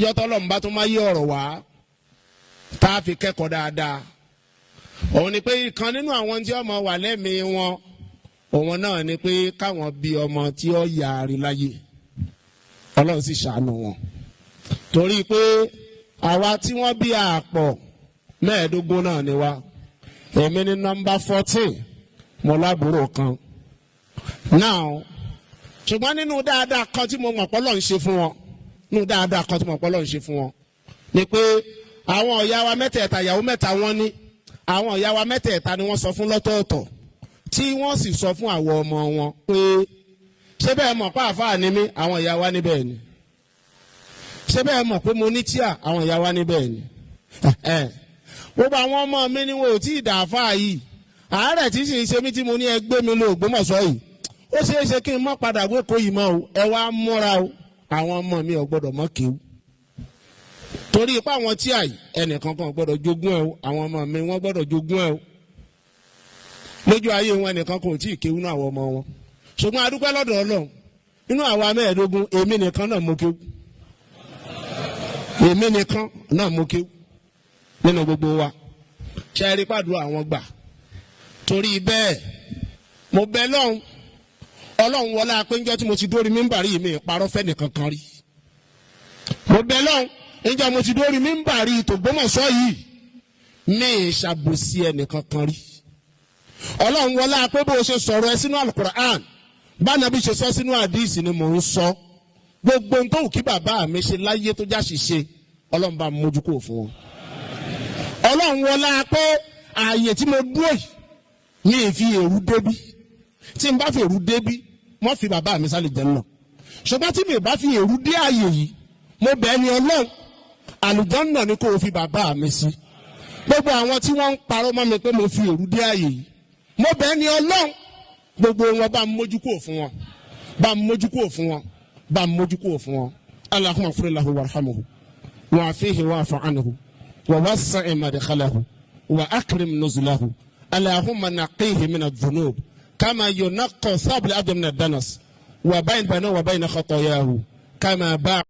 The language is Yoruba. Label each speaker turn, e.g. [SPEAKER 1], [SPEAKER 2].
[SPEAKER 1] yọtọlọ ń bá tó máa yí ọ̀rọ̀ wá tá a fi kẹ́kọ̀ọ́ dáadáa òun ni pé ìkan nínú àwọn tí ọmọ wà lẹ́mìí wọn òun náà ni pé káwọn bí ọmọ tí ó yàrí láyé Ọlọ́run sì ṣàánú wọn torí pé àwa tí wọ́n bí àpọ̀ 15 náà ni wá èmi ní nọ́mbà 14 mo lábúrò kan now ṣùgbọ́n nínú dáadáa kan tí mo mọ̀ pé Ọlọ́run ṣe fún wọn nínú dáadáa kan tí mo mọ̀ pé Ọlọ́run ṣe fún wọn ni pé àwọn ìyá wa mẹ́tẹ̀ẹ̀ta ìyàwó mẹ́ta wọ́n ní àwọn ìyá wa mẹ́tẹ̀ẹ̀ta ni wọ́n sọ fún lọ́tọ̀ọ̀tọ̀ tí wọ́n sì sọ fún àwọn ọmọ wọn pé ṣé bẹ́ẹ̀ mọ̀ pé àfáà ni mí àwọn ìyá wa níbẹ̀ ni ṣé bẹ́ẹ̀ mọ̀ pé mo ní tíà àwọn ìyá wa níbẹ̀ ni gbogbo àwọn ọmọ mi ni wọn ò tí ì dà àfáà yìí àárẹ̀ tí sì ń ṣe mí tí mo ní ẹgbẹ́ mi lọ Ògbómọ̀ṣọ́ yìí ó ṣeé ṣe kí n mọ́ padà gbé kó yìí mọ́ o ẹ wá múra o àwọn ọmọ mi ò gbọ́dọ̀ mọ́ kéwú torí ipá àwọn tí àyè ẹnìkan kan gbọ́dọ̀ jogún ẹ o àwọn ọmọ mi wọ́n gbọ́dọ̀ jogún ẹ o lójú ayé wọn ẹnìkan kan ò tí ì kéwú náà àwọn ọmọ wọn ṣùgbọ́n a dúpẹ́ lọ́dọ̀ Ọlọ́run nínú àwa 15 èmi nìkan náà mo kéwú èmi nìkan náà mo kéwú nínú gbogbo wa ṣe é rí pàdúrà àwọn gbà torí bẹ́ẹ̀ mo bẹ lọ́hùn Ọlọ́run wọlé apẹ́njọ́ tí mo ti dórí mímbàrí mi ìparọ́ fẹ́ nìkan kan rí mo bẹ lọ́hùn ìjọ mo ti dórí mímbàrí t'Ògbómọ̀ṣọ́ yìí ní ìṣàbòsí ẹnìkan kan rí Ọlọ́run wọlé apẹ́ bó ṣe sọ̀rọ̀ ẹ sínú Al-Qur'an bánàbí ṣe sọ sínú àdìsí ni mò ń sọ gbogbo ohun tó wù kí bàbá mi ṣe láyé tó já ṣìṣe Ọlọ́run bá mójú kúrò fún wọn Ọlọ́run wọlé apẹ́ ààyè tí mo dúró yìí ní ìfi èrú débí tí n bá fi èrú débí wọ́n fi bàbá mi sálẹ̀ jẹ́ náà ṣùgbọ́n tí mi bá fi èrú dé ààyè yìí mo bẹ̀ ni Ọlọ́run àlùjánnà ni kò fi bàbá mi sí gbogbo àwọn tí wọ́n ń parọ́ mọ́ mi pé mo fi èrú dé ààyè yìí mo bẹ̀ ni Ọlọ́run gbogbo wọn bá mójú kúrò fún wọn bá mójú kúrò fún wọn bá mójú kúrò fún wọn Allahumma ighfir lahu warhamhu wa'afihi wa'fu anhu wa wassi' madkhalahu wa akrim nuzulahu Allahumma naqqihi min adh-dhunub كما ينقى ثوب الأبيض من الدنس وبين بينه وبين خطاياه كما باع